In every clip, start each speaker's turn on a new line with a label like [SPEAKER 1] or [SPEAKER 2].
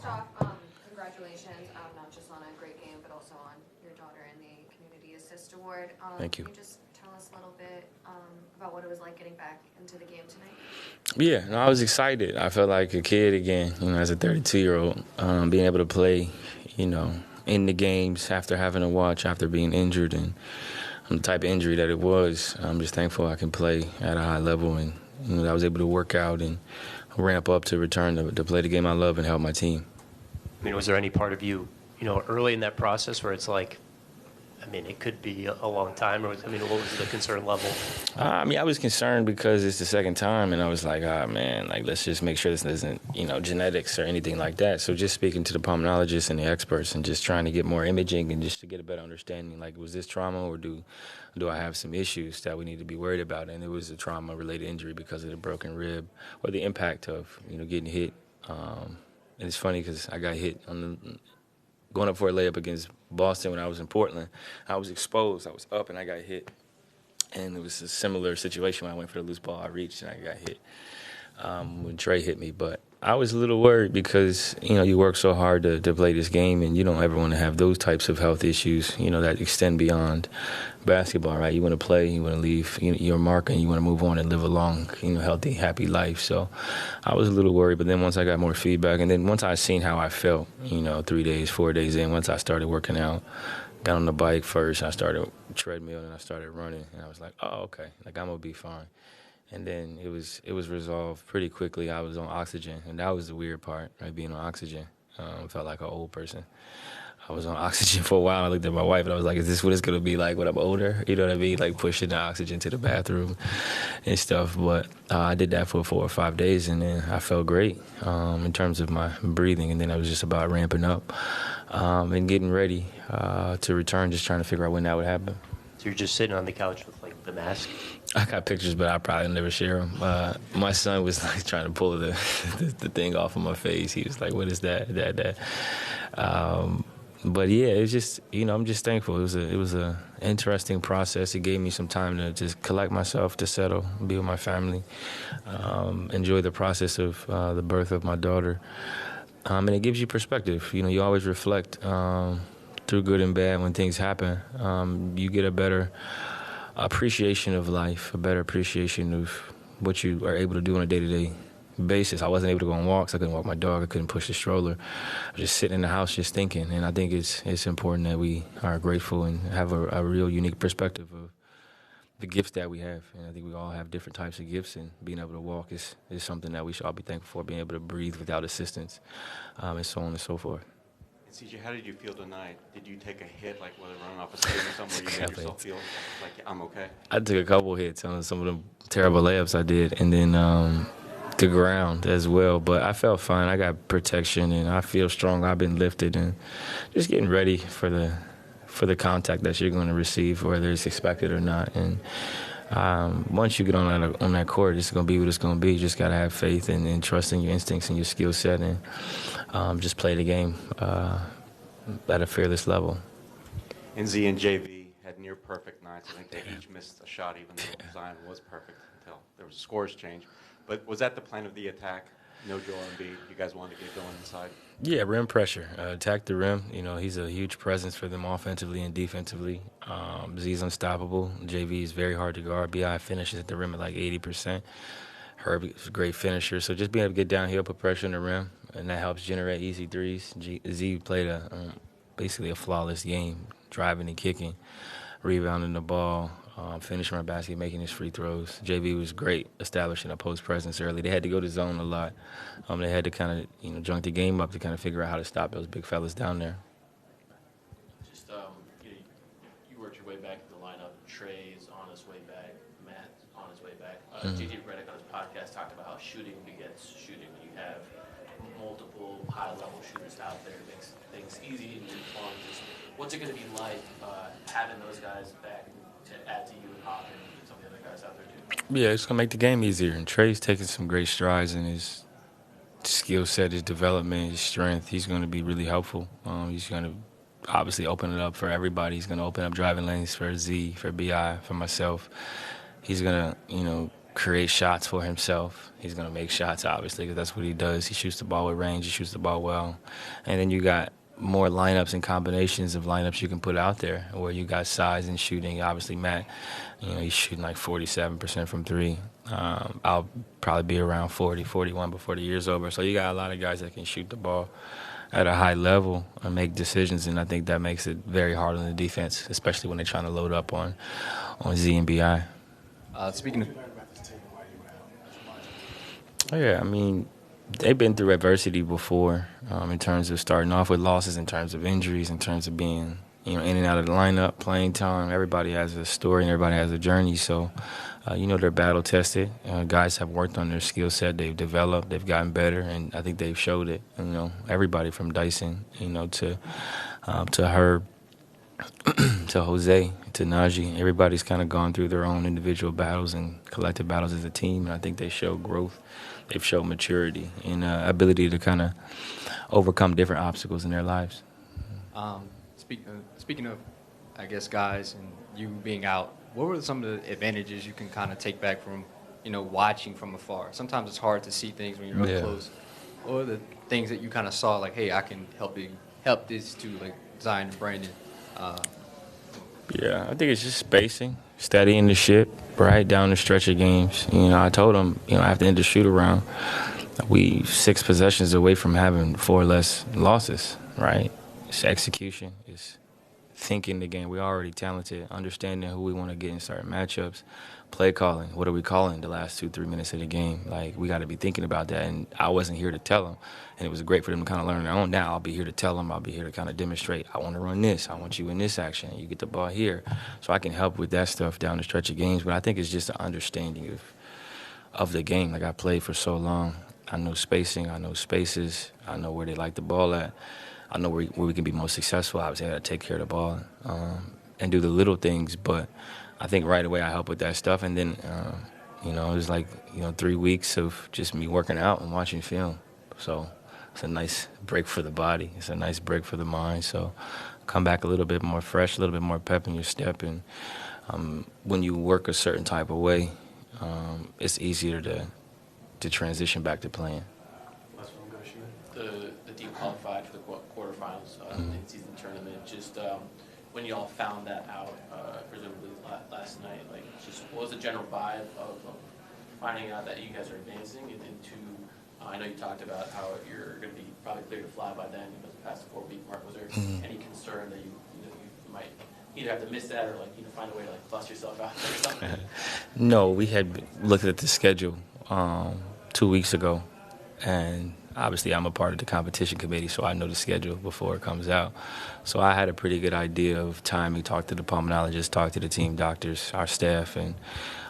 [SPEAKER 1] First off, congratulations, not just on a great game, but also on your daughter and the Community Assist Award.
[SPEAKER 2] Thank you.
[SPEAKER 1] Can you just tell us a little bit about what it was like getting back into the game tonight?
[SPEAKER 2] Yeah, no, I was excited. I felt like a kid again, as a 32-year-old, being able to play, in the games after having to watch, after being injured, and the type of injury that it was. I'm just thankful I can play at a high level, and I was able to work out and ramp up to return to play the game I love and help my team.
[SPEAKER 3] I mean, was there any part of you, early in that process where it's like, it could be a long time, or what was the concern level?
[SPEAKER 2] I was concerned because it's the second time, and I was like, let's just make sure this isn't, genetics or anything like that. So just speaking to the pulmonologists and the experts and just trying to get more imaging and just to get a better understanding, like, was this trauma or do I have some issues that we need to be worried about? And it was a trauma-related injury because of the broken rib or the impact of, getting hit. And it's funny because I got hit going up for a layup against Boston when I was in Portland. I was exposed. I was up, and I got hit. And it was a similar situation when I went for the loose ball. I reached, and I got hit when Trey hit me. But I was a little worried because, you work so hard to play this game, and you don't ever want to have those types of health issues, that extend beyond basketball, right? You want to play, you want to leave your mark, and you want to move on and live a long, healthy, happy life. So I was a little worried, but then once I got more feedback, and then once I seen how I felt, 3 days, 4 days in, once I started working out, got on the bike first, I started treadmill, and I started running, and I was like, oh, okay, like I'm going to be fine. And then it was resolved pretty quickly. I was on oxygen, and that was the weird part, right, being on oxygen. I felt like an old person. I was on oxygen for a while. I looked at my wife, and I was like, is this what it's going to be like when I'm older? You know what I mean? Like pushing the oxygen to the bathroom and stuff. But I did that for 4 or 5 days, and then I felt great in terms of my breathing. And then I was just about ramping up and getting ready to return, just trying to figure out when that would happen.
[SPEAKER 3] So you're just sitting on the couch with, the mask?
[SPEAKER 2] I got pictures, but I probably never share them. My son was trying to pull the thing off of my face. He was like, "What is that?" But yeah, it's just I'm just thankful. It was a interesting process. It gave me some time to just collect myself, to settle, be with my family, enjoy the process of the birth of my daughter, and it gives you perspective. You always reflect through good and bad when things happen. You get a better appreciation of life, a better appreciation of what you are able to do on a day-to-day basis. I wasn't able to go on walks. I couldn't walk my dog. I couldn't push the stroller. I was just sitting in the house just thinking. And I think it's important that we are grateful and have a real unique perspective of the gifts that we have. And I think we all have different types of gifts, and being able to walk is something that we should all be thankful for, being able to breathe without assistance, and so on and so forth.
[SPEAKER 4] CJ, how did you feel tonight? Did you take a hit, like whether running off a stage or somewhere you made yourself feel like I'm okay?
[SPEAKER 2] I took a couple hits on some of the terrible layups I did, and then the ground as well. But I felt fine. I got protection, and I feel strong. I've been lifted, and just getting ready for the contact that you're going to receive, whether it's expected or not. And once you get on that court, it's going to be what it's going to be. You just got to have faith and trust in your instincts and your skill set, and just play the game at a fearless level.
[SPEAKER 4] And Z and JV had near perfect nights. I think they each missed a shot, even though Zion was perfect until there was a scores change. But was that the plan of the attack? No Joel Embiid. You guys wanted to get going inside?
[SPEAKER 2] Yeah, rim pressure. Attack the rim. He's a huge presence for them offensively and defensively. Z's unstoppable. JV is very hard to guard. BI finishes at the rim at like 80%. Herb is a great finisher. So just being able to get downhill, put pressure on the rim, and that helps generate easy threes. Z played basically a flawless game, driving and kicking, rebounding the ball, finishing my basket, making his free throws. JV was great establishing a post presence early. They had to go to zone a lot. They had to kind of junk the game up to kind of figure out how to stop those big fellas down there.
[SPEAKER 5] Just you worked your way back in the lineup. Trey's on his way back. Matt's on his way back. JJ Redick on his podcast talked about how shooting begets shooting. You have multiple high-level shooters out there. It makes things easy and fun. What's it going to be like having those guys back to add to you and Hop and some of the other guys out there too?
[SPEAKER 2] Yeah, it's going to make the game easier. And Trey's taking some great strides in his skill set, his development, his strength. He's going to be really helpful. He's going to obviously open it up for everybody. He's going to open up driving lanes for Z, for BI, for myself. He's going to, create shots for himself. He's going to make shots, obviously, because that's what he does. He shoots the ball with range. He shoots the ball well. And then you got more lineups and combinations of lineups you can put out there where you got size and shooting. Obviously, Matt, he's shooting like 47% from three. I'll probably be around 40, 41 before the year's over. So you got a lot of guys that can shoot the ball at a high level and make decisions, and I think that makes it very hard on the defense, especially when they're trying to load up on Z and BI.
[SPEAKER 6] Speaking of...
[SPEAKER 2] Oh, yeah, I mean, they've been through adversity before in terms of starting off with losses, in terms of injuries, in terms of being in and out of the lineup, playing time. Everybody has a story and everybody has a journey. So, they're battle-tested. Guys have worked on their skill set. They've developed. They've gotten better, and I think they've showed it. Everybody from Dyson, to Herb, to Jose, to Najee. Everybody's kind of gone through their own individual battles and collective battles as a team, and I think they show growth. They've shown maturity and ability to kind of overcome different obstacles in their lives.
[SPEAKER 6] Speaking of, I guess, guys and you being out, what were some of the advantages you can kind of take back from, watching from afar? Sometimes it's hard to see things when you're up close. What were the things that you kind of saw, like, hey, I can help this to, like, Zion and Brandon?
[SPEAKER 2] Yeah, I think it's just spacing, steadying the ship, right, down the stretch of games. I told them, after the end of the shoot-around, we 6 possessions away from having 4 less losses, right? It's execution. It's thinking the game. We're already talented, understanding who we want to get in certain matchups, play calling. What are we calling the last 2-3 minutes of the game? Like, we got to be thinking about that, and I wasn't here to tell them. And it was great for them to kind of learn on their own. Now I'll be here to tell them. I'll be here to kind of demonstrate. I want to run this. I want you in this action. You get the ball here. So I can help with that stuff down the stretch of games. But I think it's just an understanding of the game. Like, I played for so long. I know spacing. I know spaces. I know where they like the ball at. I know where we can be most successful. Obviously, I got to take care of the ball and do the little things. But I think right away I help with that stuff. And then, it was like, 3 weeks of just me working out and watching film. So it's a nice break for the body. It's a nice break for the mind. So come back a little bit more fresh, a little bit more pep in your step. And when you work a certain type of way, it's easier to transition back to playing.
[SPEAKER 5] The team qualified for the quarterfinals in-season tournament. Just when you all found that out, presumably last night, like, just what was the general vibe of finding out that you guys are advancing? And then I know you talked about how you're going to be probably clear to fly by then because past the 4-week mark. Was there any concern that you might either have to miss that or find a way to bust yourself out or something?
[SPEAKER 2] No, we had looked at the schedule 2 weeks ago, and obviously I'm a part of the competition committee, so I know the schedule before it comes out. So I had a pretty good idea of timing, talked to the pulmonologist, talked to the team doctors, our staff, and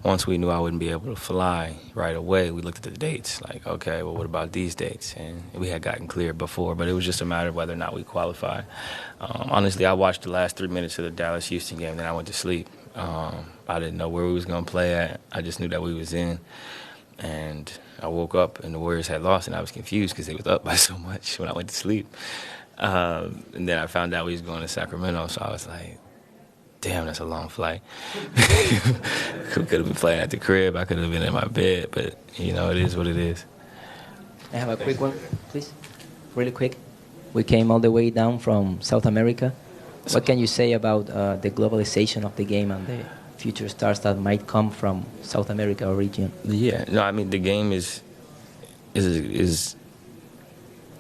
[SPEAKER 2] once we knew I wouldn't be able to fly right away, we looked at the dates, like, okay, well, what about these dates? And we had gotten cleared before, but it was just a matter of whether or not we qualified. Honestly, I watched the last 3 minutes of the Dallas-Houston game, then I went to sleep. I didn't know where we was going to play at. I just knew that we was in. And I woke up, and the Warriors had lost, and I was confused because they was up by so much when I went to sleep. And then I found out we was going to Sacramento, so I was like, damn, that's a long flight. Could have been playing at the crib. I could have been in my bed, but, it is what it is.
[SPEAKER 7] I have a quick one, please. Really quick. We came all the way down from South America. What can you say about the globalization of the game and the future stars that might come from South America or region?
[SPEAKER 2] Yeah, no, I mean, the game is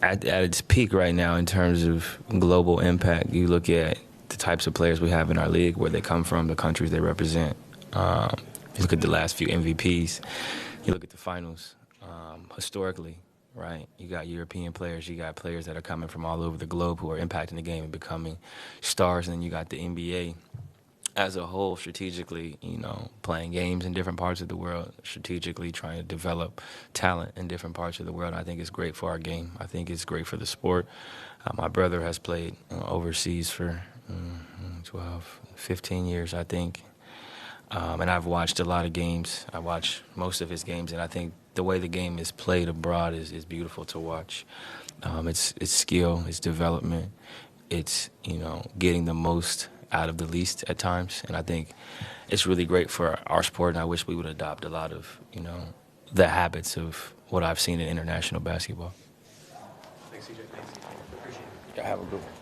[SPEAKER 2] at its peak right now in terms of global impact. You look at the types of players we have in our league, where they come from, the countries they represent. You look at the last few MVPs. You look at the finals. Historically, right, you got European players. You got players that are coming from all over the globe who are impacting the game and becoming stars. And then you got the NBA as a whole, strategically, playing games in different parts of the world, strategically trying to develop talent in different parts of the world. I think it's great for our game. I think it's great for the sport. My brother has played overseas for 12, 15 years, I think. And I've watched a lot of games. I watch most of his games, and I think the way the game is played abroad is beautiful to watch. It's skill, it's development, it's, getting the most out of the least at times. And I think it's really great for our sport, and I wish we would adopt a lot of, the habits of what I've seen in international basketball.
[SPEAKER 4] Thanks, CJ. Thanks, CJ. Appreciate it.
[SPEAKER 2] Yeah, have a good one.